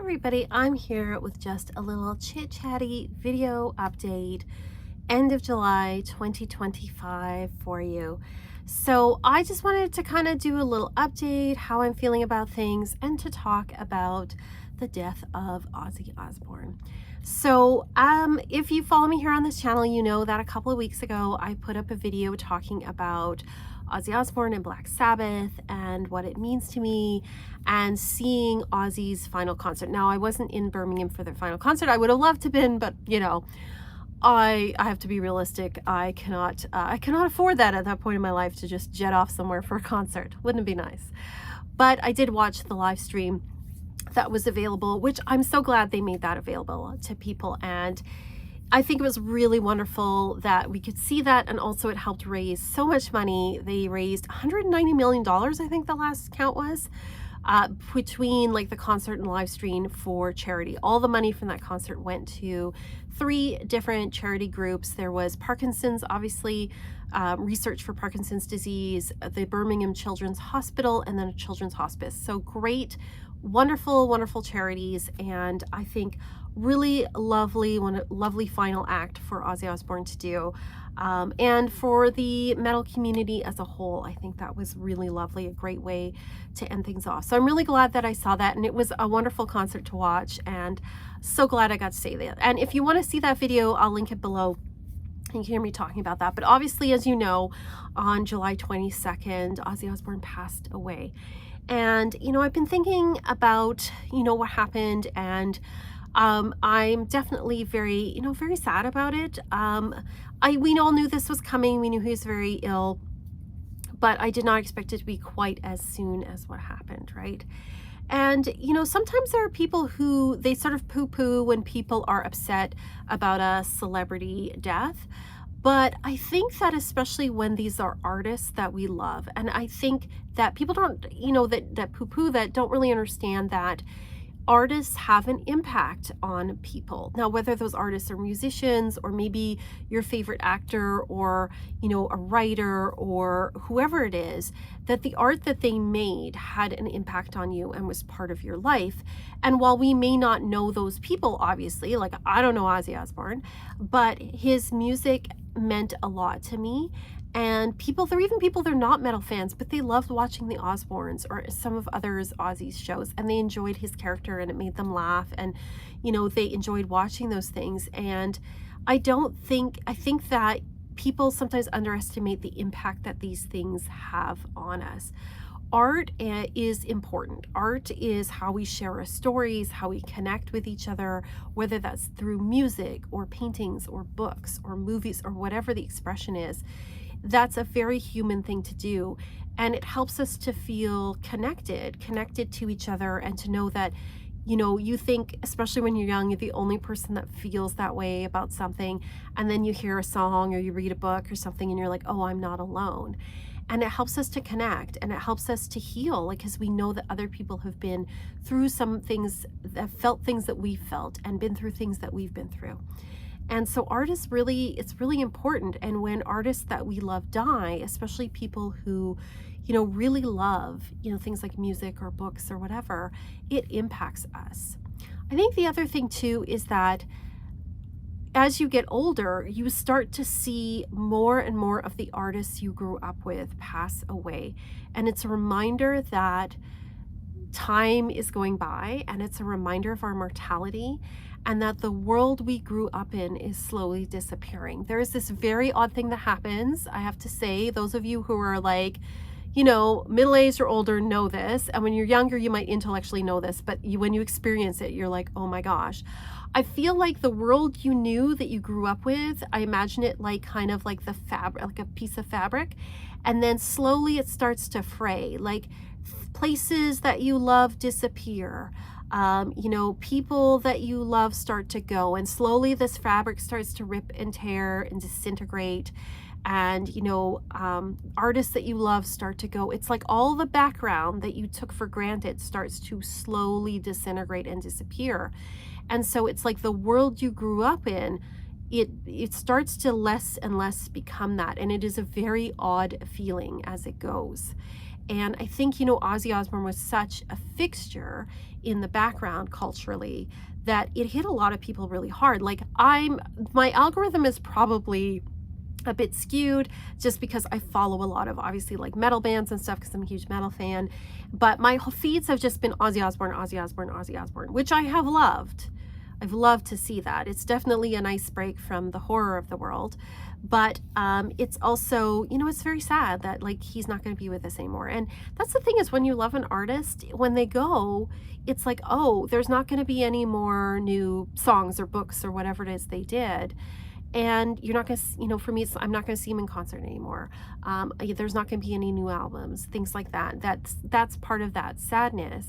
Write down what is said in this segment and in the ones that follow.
Everybody, I'm here with just a little chit-chatty video update, end of July 2025 for you. So I just wanted to kind of do a little update, how I'm feeling about things, and to talk about the death of Ozzy Osbourne. So if you follow me here on this channel, you know that a couple of weeks ago I put up a video talking about Ozzy Osbourne and Black Sabbath and what it means to me, and seeing Ozzy's final concert. Now, I wasn't in Birmingham for their final concert. I would have loved to have been, but you know, I have to be realistic. I cannot afford that at that point in my life, to just jet off somewhere for a concert. Wouldn't it be nice? But I did watch the live stream that was available, which I'm so glad they made that available to people. And I think it was really wonderful that we could see that, and also it helped raise so much money. They raised $190 million, I think the last count was, between like the concert and live stream for charity. All the money from that concert went to 3 different charity groups. There was Parkinson's, obviously, research for Parkinson's disease, the Birmingham Children's Hospital, and then a children's hospice. So great, wonderful charities, and I think really lovely final act for Ozzy Osbourne to do, and for the metal community as a whole. I think that was really lovely, a great way to end things off. So I'm really glad that I saw that, and it was a wonderful concert to watch, and so glad I got to say that. And if you want to see that video, I'll link it below. You can hear me talking about that. But obviously, as you know, on July 22nd, Ozzy Osbourne passed away. And, you know, I've been thinking about, you know, what happened, and I'm definitely very sad about it. We all knew this was coming. We knew he was very ill, but I did not expect it to be quite as soon as what happened, right? And, you know, sometimes there are people who, they sort of poo-poo when people are upset about a celebrity death. But I think that especially when these are artists that we love, and I think that people don't, you know, that poo-poo, that don't really understand that artists have an impact on people. Now, whether those artists are musicians, or maybe your favorite actor, or, you know, a writer, or whoever it is, that the art that they made had an impact on you and was part of your life. And while we may not know those people, obviously, like I don't know Ozzy Osbourne, but his music meant a lot to me. And there are even people, they're not metal fans, but they loved watching the Osbournes or some of others Ozzy's shows, and they enjoyed his character, and it made them laugh, and, you know, they enjoyed watching those things. And I think that people sometimes underestimate the impact that these things have on us. Art is important. Art is how we share our stories, how we connect with each other, whether that's through music or paintings or books or movies or whatever the expression is. That's a very human thing to do, and it helps us to feel connected to each other, and to know that, you know, you think, especially when you're young, you're the only person that feels that way about something, and then you hear a song or you read a book or something and you're like, oh, I'm not alone. And it helps us to connect, and it helps us to heal, like, because we know that other people have been through some things, that felt things that we felt, and been through things that we've been through. And so art is it's really important. And when artists that we love die, especially people who, you know, really love, you know, things like music or books or whatever, it impacts us. I think the other thing too is that as you get older, you start to see more and more of the artists you grew up with pass away. And it's a reminder that time is going by, and it's a reminder of our mortality, and that the world we grew up in is slowly disappearing. There is this very odd thing that happens, I have to say. Those of you who are like, you know, middle-aged or older know this, and when you're younger you might intellectually know this, but when you experience it, you're like, oh my gosh. I feel like the world you knew, that you grew up with, I imagine it like kind of like the fabric, like a piece of fabric, and then slowly it starts to fray. Like places that you love disappear. You know, people that you love start to go, and slowly this fabric starts to rip and tear and disintegrate. And, you know, artists that you love start to go. It's like all the background that you took for granted starts to slowly disintegrate and disappear. And so it's like the world you grew up in, it starts to less and less become that. And it is a very odd feeling as it goes. And I think, you know, Ozzy Osbourne was such a fixture in the background culturally that it hit a lot of people really hard. Like my algorithm is probably a bit skewed just because I follow a lot of obviously like metal bands and stuff because I'm a huge metal fan. But my whole feeds have just been Ozzy Osbourne, Ozzy Osbourne, Ozzy Osbourne, which I have loved. I've loved to see that. It's definitely a nice break from the horror of the world. But it's also, you know, it's very sad that like he's not going to be with us anymore. And that's the thing is when you love an artist, when they go, it's like, oh, there's not going to be any more new songs or books or whatever it is they did. And you're not going to, you know, for me, I'm not going to see him in concert anymore. There's not going to be any new albums, things like that. That's part of that sadness.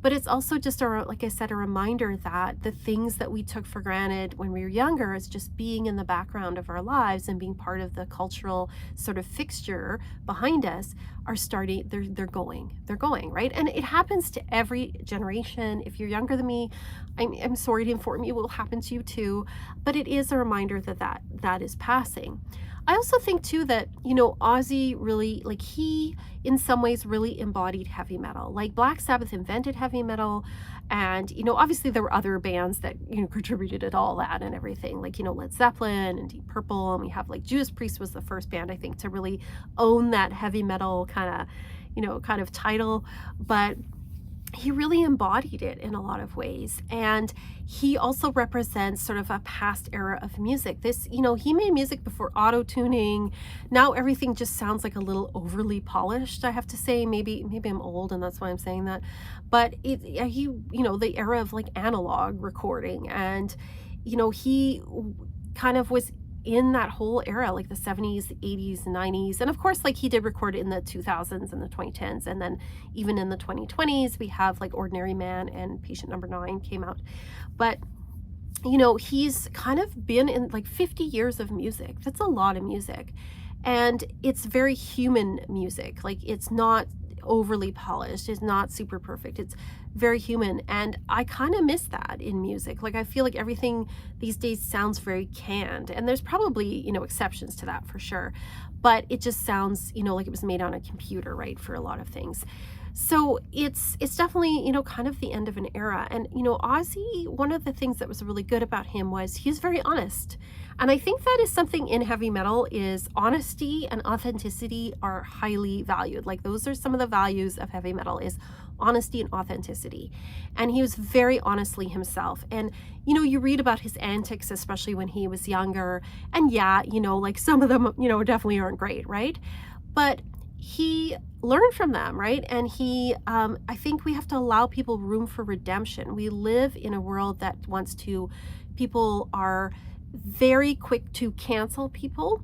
But it's also just, like I said, a reminder that the things that we took for granted when we were younger as just being in the background of our lives and being part of the cultural sort of fixture behind us are starting, they're going, right? And it happens to every generation. If you're younger than me, I'm sorry to inform you, it will happen to you too. But it is a reminder that is passing. I also think too that, you know, Ozzy really, like he in some ways really embodied heavy metal. Like Black Sabbath invented heavy metal, and, you know, obviously there were other bands that, you know, contributed to all that and everything, like, you know, Led Zeppelin and Deep Purple, and we have like Judas Priest was the first band I think to really own that heavy metal kind of title. But he really embodied it in a lot of ways. And he also represents sort of a past era of music. This, you know, he made music before auto-tuning. Now everything just sounds like a little overly polished, I have to say. Maybe I'm old and that's why I'm saying that. But you know, the era of like analog recording, and, you know, he kind of was in that whole era, like the 70s, the 80s, the 90s. And of course, like he did record in the 2000s and the 2010s. And then even in the 2020s, we have like Ordinary Man and Patient Number 9 came out. But, you know, he's kind of been in like 50 years of music. That's a lot of music. And it's very human music. Like it's not overly polished, it's not super perfect, it's very human. And I kind of miss that in music. Like I feel like everything these days sounds very canned, and there's probably, you know, exceptions to that for sure, but it just sounds, you know, like it was made on a computer, right, for a lot of things. So it's definitely, you know, kind of the end of an era. And, you know, Ozzy, one of the things that was really good about him was he's very honest. And I think that is something in heavy metal, is honesty and authenticity are highly valued. Like those are some of the values of heavy metal, is honesty and authenticity. And he was very honestly himself. And, you know, you read about his antics, especially when he was younger. And yeah, you know, like some of them, you know, definitely aren't great, right? But he learned from them, right? And I think we have to allow people room for redemption. We live in a world that people are very quick to cancel people.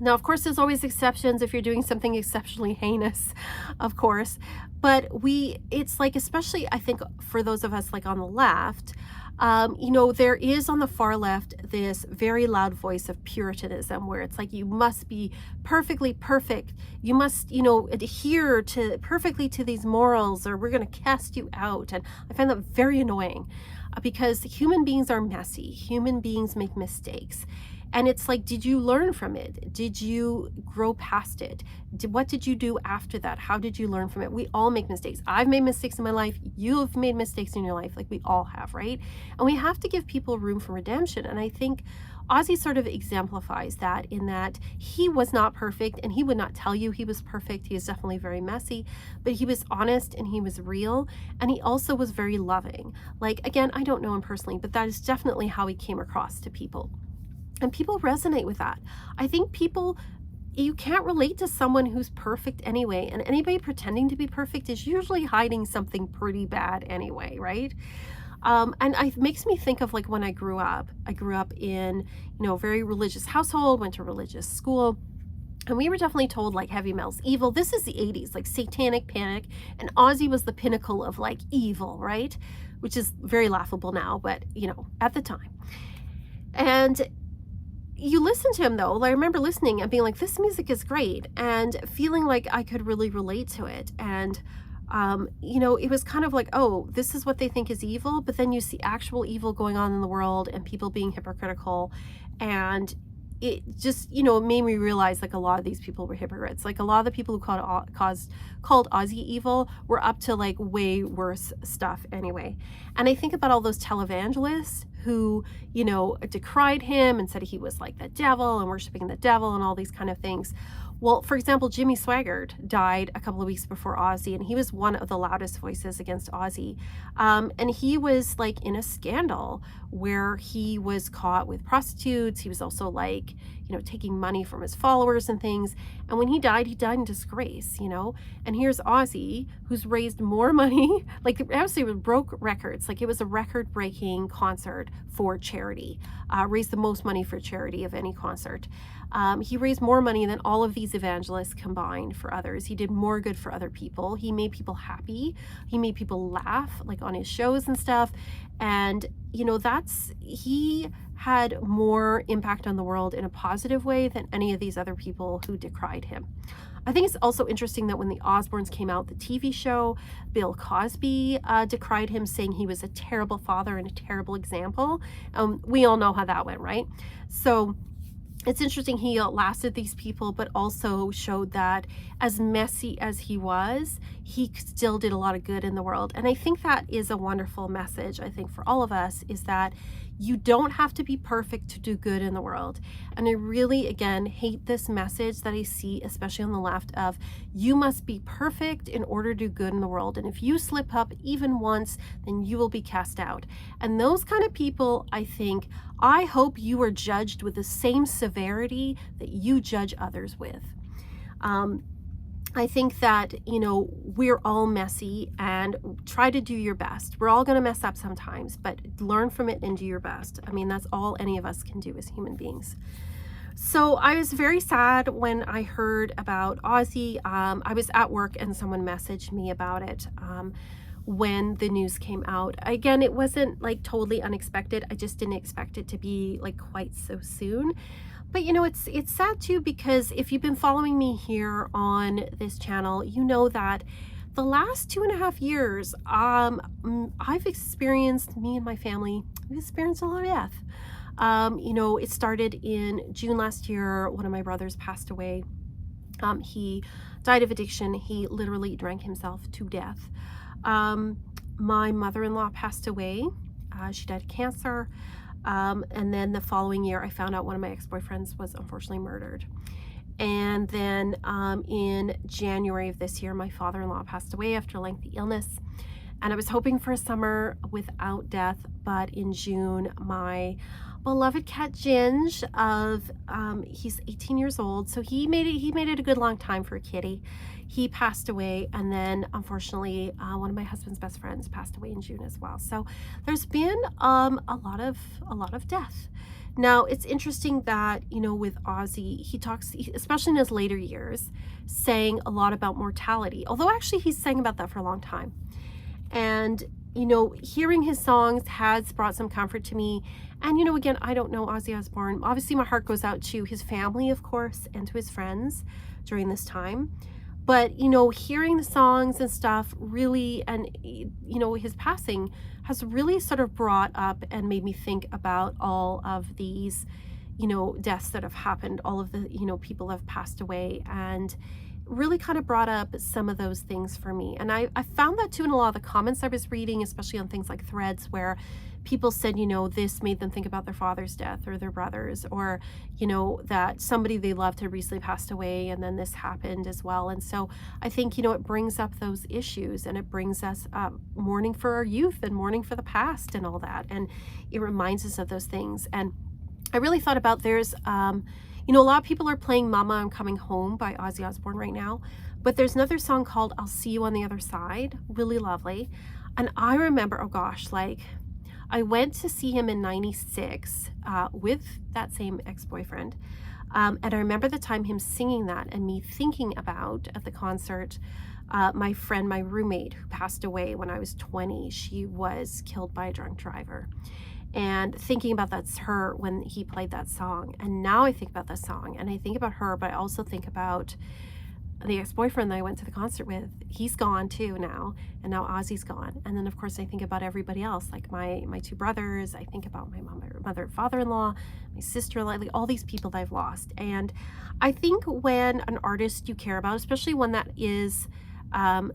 Now, of course, there's always exceptions if you're doing something exceptionally heinous, of course. But it's like, especially I think for those of us like on the left, you know, there is on the far left this very loud voice of Puritanism, where it's like you must be perfectly perfect. You must, you know, adhere perfectly to these morals, or we're going to cast you out. And I find that very annoying, because human beings are messy. Human beings make mistakes. And it's like, did you learn from it? Did you grow past it? What did you do after that? How did you learn from it? We all make mistakes. I've made mistakes in my life. You've made mistakes in your life. Like we all have, right? And we have to give people room for redemption. And I think Ozzy sort of exemplifies that, in that he was not perfect, and he would not tell you he was perfect. He is definitely very messy, but he was honest and he was real. And he also was very loving. Like, again, I don't know him personally, but that is definitely how he came across to people. And people resonate with that. I think you can't relate to someone who's perfect anyway. And anybody pretending to be perfect is usually hiding something pretty bad anyway, right? And it makes me think of like when I grew up in, you know, a very religious household, went to religious school. And we were definitely told like heavy metal's evil. This is the 80s, like Satanic Panic. And Ozzy was the pinnacle of like evil, right? Which is very laughable now, but, you know, at the time. And you listen to him though. I remember listening and being like, this music is great, and feeling like I could really relate to it. And you know, it was kind of like, oh, this is what they think is evil, but then you see actual evil going on in the world and people being hypocritical. And it just, it made me realize like a lot of these people were hypocrites. Like a lot of the people who called Ozzy evil were up to like way worse stuff anyway. And I think about all those televangelists who, decried him and said he was like the devil and worshiping the devil and all these kind of things. Well, for example, Jimmy Swaggart died a couple of weeks before Ozzy, and he was one of the loudest voices against Ozzy. And he was like in a scandal where he was caught with prostitutes. He was also like, taking money from his followers and things. And when he died in disgrace, And here's Ozzy, who's raised more money, like absolutely broke records. Like it was a record-breaking concert for charity, raised the most money for charity of any concert. He raised more money than all of these evangelists combined for others. He did more good for other people. He made people happy. He made people laugh, like on his shows and stuff. And, he had more impact on the world in a positive way than any of these other people who decried him. I think it's also interesting that when the Osbournes came out, the TV show, Bill Cosby decried him, saying he was a terrible father and a terrible example. We all know how that went, right? So it's interesting he outlasted these people, but also showed that as messy as he was, he still did a lot of good in the world. And I think that is a wonderful message, I think, for all of us, is that you don't have to be perfect to do good in the world. And I really, again, hate this message that I see, especially on the left, of you must be perfect in order to do good in the world. And if you slip up even once, then you will be cast out. And those kind of people, I hope you are judged with the same severity that you judge others with. I think that, we're all messy, and try to do your best. We're all going to mess up sometimes, but learn from it and do your best. I mean, that's all any of us can do as human beings. So I was very sad when I heard about Ozzy. I was at work and someone messaged me about it when the news came out. Again, it wasn't like totally unexpected. I just didn't expect it to be like quite so soon. But it's sad too, because if you've been following me here on this channel, you know that the last 2.5 years, I've experienced, me and my family, we've experienced a lot of death. It started in June last year. One of my brothers passed away. He died of addiction. He literally drank himself to death. My mother-in-law passed away. She died of cancer. And then the following year, I found out one of my ex-boyfriends was unfortunately murdered. And then in January of this year, my father-in-law passed away after a lengthy illness. And I was hoping for a summer without death, but in June, my beloved cat Ginge, he's 18 years old, so he made it a good long time for a kitty. He passed away, and then unfortunately one of my husband's best friends passed away in June as well. So there's been a lot of death. Now it's interesting that with Ozzy, he talks, especially in his later years, saying a lot about mortality, although actually he's sang about that for a long time. And hearing his songs has brought some comfort to me. And again, I don't know Ozzy Osbourne. Obviously my heart goes out to his family, of course, and to his friends during this time. But hearing the songs and stuff really, and his passing has really sort of brought up and made me think about all of these deaths that have happened, all of the people have passed away, and really kind of brought up some of those things for me. And I found that too in a lot of the comments I was reading, especially on things like Threads, where people said, this made them think about their father's death or their brother's, or, that somebody they loved had recently passed away and then this happened as well. And so I think, it brings up those issues, and it brings us mourning for our youth and mourning for the past and all that. And it reminds us of those things. And I really thought about there's, a lot of people are playing Mama, I'm Coming Home by Ozzy Osbourne right now, but there's another song called I'll See You on the Other Side, really lovely. And I remember, oh gosh, I went to see him in 96 with that same ex-boyfriend. And I remember the time him singing that and me thinking about at the concert, my friend, my roommate who passed away when I was 20, she was killed by a drunk driver. And thinking about that's her when he played that song. And now I think about that song and I think about her, but I also think about the ex-boyfriend that I went to the concert with, he's gone too now, and now Ozzy's gone. And then of course I think about everybody else, like my two brothers. I think about my mother and father-in-law, my sister-in-law, like all these people that I've lost. And I think when an artist you care about, especially one that is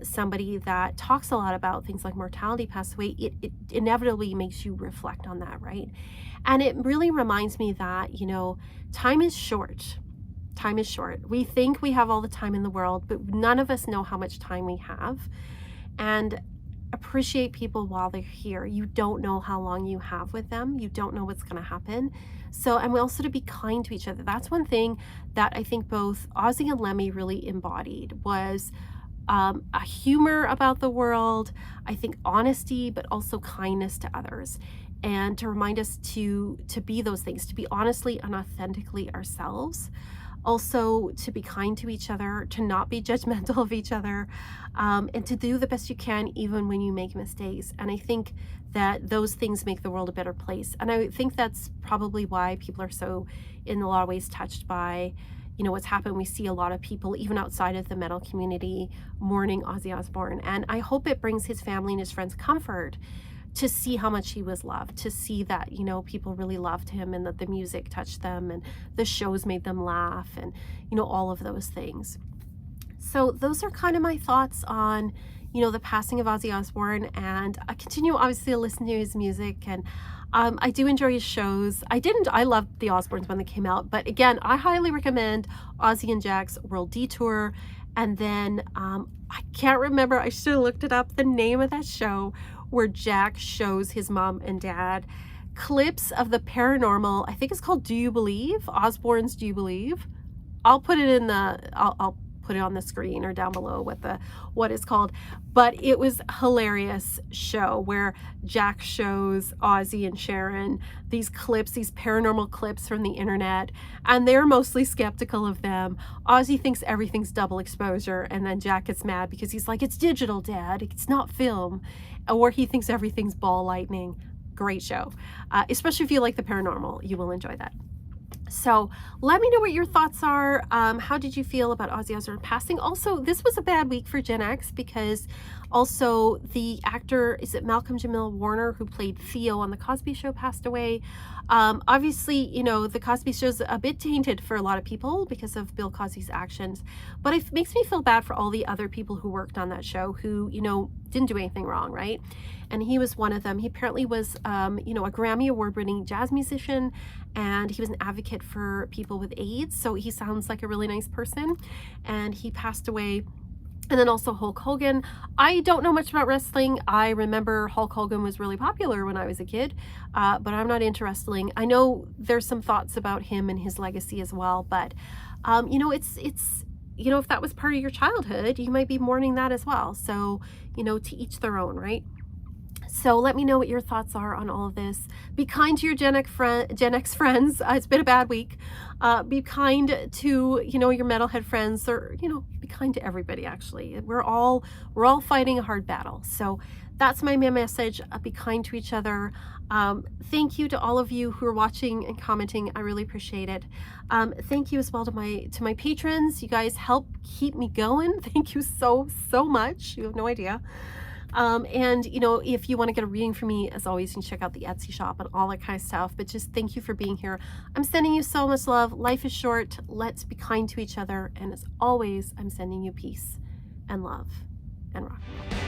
somebody that talks a lot about things like mortality, pass away, it inevitably makes you reflect on that, right? And it really reminds me that, you know, time is short. Time is short. We think we have all the time in the world, but none of us know how much time we have. And appreciate people while they're here. You don't know how long you have with them. You don't know what's going to happen. So, and we also to be kind to each other. That's one thing that I think both Ozzy and Lemmy really embodied was a humor about the world, I think honesty, but also kindness to others, and to remind us to be those things, to be honestly and authentically ourselves, also to be kind to each other, to not be judgmental of each other, and to do the best you can even when you make mistakes. And I think that those things make the world a better place. And I think that's probably why people are so, in a lot of ways, touched by, you know, what's happened. We see a lot of people, even outside of the metal community, mourning Ozzy Osbourne. And I hope it brings his family and his friends comfort to see how much he was loved, to see that, you know, people really loved him and that the music touched them and the shows made them laugh and, you know, all of those things. So those are kind of my thoughts on, you know, the passing of Ozzy Osbourne. And I continue obviously to listen to his music, and I do enjoy his shows. I loved the Osbournes when they came out, but again, I highly recommend Ozzy and Jack's World Detour. And then I can't remember, I should have looked it up, the name of that show where Jack shows his mom and dad clips of the paranormal. I think it's called Do You Believe? Osbourne's Do You Believe? I'll put it in the, I'll put it on the screen or down below what it's called. But it was a hilarious show where Jack shows Ozzy and Sharon these clips, these paranormal clips from the internet, and they're mostly skeptical of them. Ozzy thinks everything's double exposure, and then Jack gets mad because he's like, it's digital, Dad, it's not film. Or he thinks everything's ball lightning. Great show. Especially if you like the paranormal, you will enjoy that. So let me know what your thoughts are. How did you feel about Ozzy Osbourne passing? Also, this was a bad week for Gen X because also the actor, is it Malcolm Jamil Warner, who played Theo on The Cosby Show, passed away. Obviously, you know, The Cosby Show's a bit tainted for a lot of people because of Bill Cosby's actions, but it makes me feel bad for all the other people who worked on that show who, you know, didn't do anything wrong, right? And he was one of them. He apparently was, you know, a Grammy Award-winning jazz musician, and he was an advocate for people with AIDS. So he sounds like a really nice person, and he passed away. And then also Hulk Hogan. I don't know much about wrestling. I remember Hulk Hogan was really popular when I was a kid, but I'm not into wrestling. I know there's some thoughts about him and his legacy as well, but you know, it's you know, if that was part of your childhood, you might be mourning that as well. So, you know, to each their own, right? So let me know what your thoughts are on all of this. Be kind to your Gen X friends. It's been a bad week. Be kind to, you know, your metalhead friends, or, you know, be kind to everybody, actually. We're all fighting a hard battle. So that's my main message. Be kind to each other. Thank you to all of you who are watching and commenting. I really appreciate it. Thank you as well to my patrons. You guys help keep me going. Thank you so much. You have no idea. And you know, if you want to get a reading from me, as always, you can check out the Etsy shop and all that kind of stuff. But just thank you for being here. I'm sending you so much love. Life is short. Let's be kind to each other. And as always, I'm sending you peace and love and rock and roll.